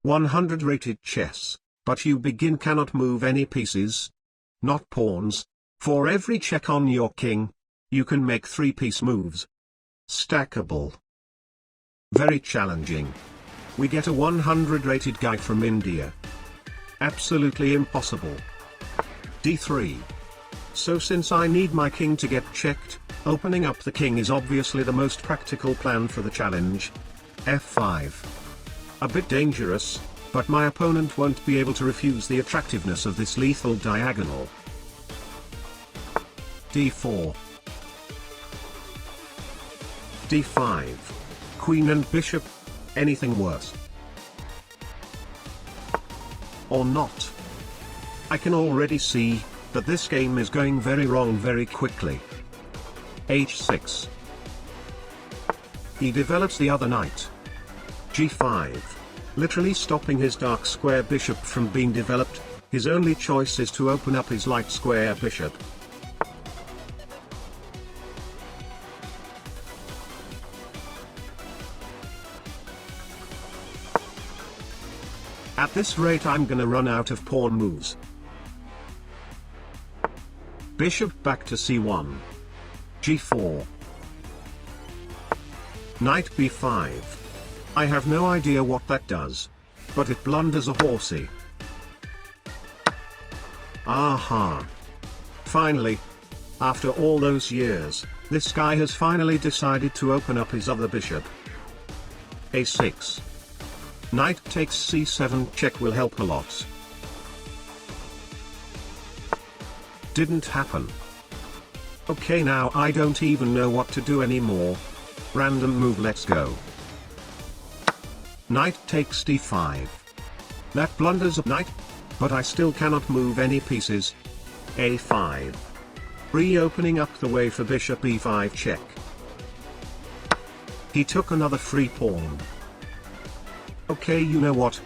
100 rated chess, but you cannot move any pieces. Not pawns. For every check on your king, you can make 3-piece moves. Stackable. Very challenging. We get a 100 rated guy from India. Absolutely impossible. D3. So since I need my king to get checked, opening up the king is obviously the most practical plan for the challenge. F5. A bit dangerous, but my opponent won't be able to refuse the attractiveness of this lethal diagonal. D4. D5. Queen and bishop. Anything worse? Or not? I can already see that this game is going very wrong very quickly. H6. He develops the other knight. G5. Literally stopping his dark square bishop from being developed. His only choice is to open up his light square bishop. At this rate I'm gonna run out of pawn moves. Bishop back to c1. g4. Knight b5. I have no idea what that does, but it blunders a horsey. Aha. Finally. After all those years, this guy has finally decided to open up his other bishop. a6. Knight takes c7 check will help a lot. Didn't happen. Okay, now I don't even know what to do anymore. Random move, let's go. Knight takes d5. That blunders a knight, but I still cannot move any pieces. a5. Reopening up the way for bishop e5 check. He took another free pawn. Okay, you know what?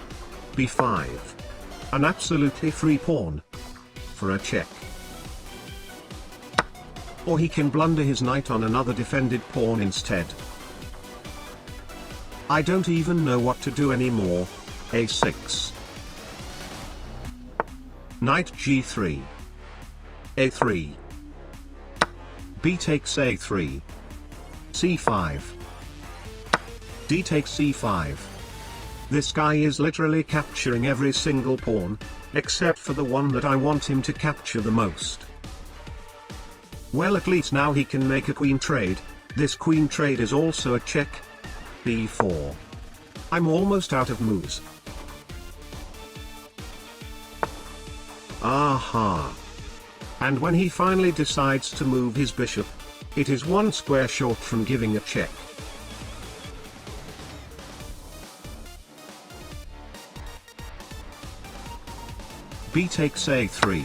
b5. An absolutely free pawn. For a check. Or he can blunder his knight on another defended pawn instead. I don't even know what to do anymore. a6. Knight g3. a3. b takes a3. c5. d takes c5. This guy is literally capturing every single pawn, except for the one that I want him to capture the most. Well, at least now he can make a queen trade. This queen trade is also a check. b4. I'm almost out of moves. Aha. And when he finally decides to move his bishop, it is one square short from giving a check. b takes a3.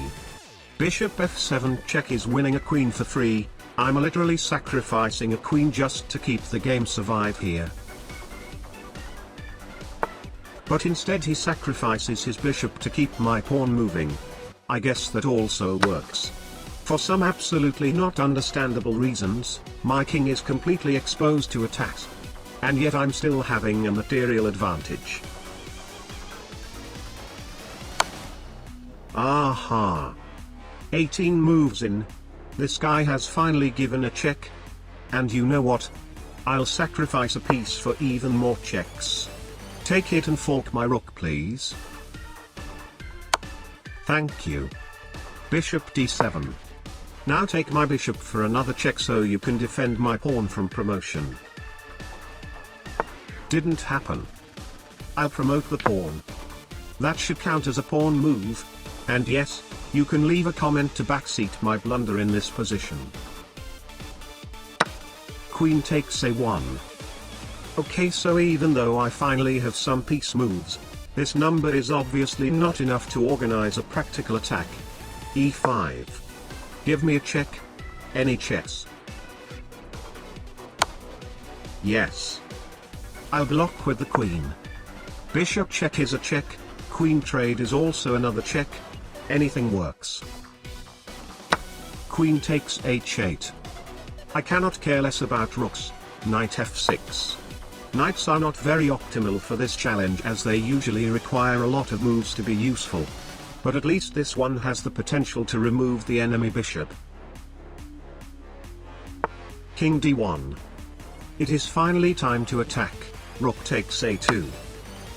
Bishop f7 check is winning a queen for free. I'm literally sacrificing a queen just to keep the game survive here. But instead he sacrifices his bishop to keep my pawn moving. I guess that also works. For some absolutely not understandable reasons, my king is completely exposed to attacks. And yet I'm still having a material advantage. Aha. 18 moves in. This guy has finally given a check. And you know what? I'll sacrifice a piece for even more checks. Take it and fork my rook, please. Thank you. Bishop d7. Now take my bishop for another check so you can defend my pawn from promotion. Didn't happen. I'll promote the pawn. That should count as a pawn move. And yes, you can leave a comment to backseat my blunder in this position. Queen takes a1. Okay, so even though I finally have some piece moves, this number is obviously not enough to organize a practical attack. e5. Give me a check. Any checks? Yes. I'll block with the queen. Bishop check is a check. Queen trade is also another check. Anything works. Queen takes h8. I cannot care less about rooks. Knight f6. Knights are not very optimal for this challenge as they usually require a lot of moves to be useful. But at least this one has the potential to remove the enemy bishop. King d1. It is finally time to attack. Rook takes a2.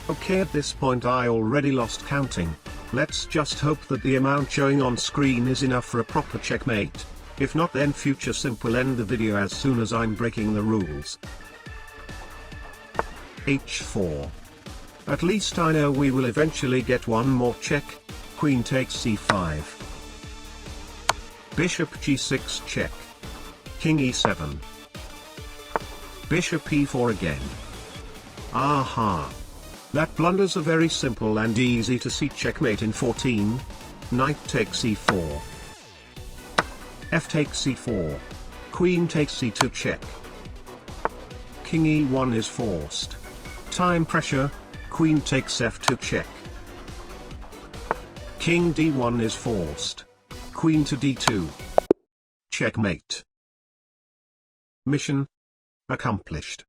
Okay, at this point I already lost counting. Let's just hope that the amount showing on screen is enough for a proper checkmate. If not, then future Simp will end the video as soon as I'm breaking the rules. h4. At least I know we will eventually get one more check. Queen takes c5. Bishop g6 check. King e7. Bishop e4 again. Aha! That blunders are very simple and easy to see. Checkmate in 14. Knight takes e4. F takes c4. Queen takes c2 check. King e1 is forced. Time pressure. Queen takes f2 check. King d1 is forced. Queen to d2. Checkmate. Mission accomplished.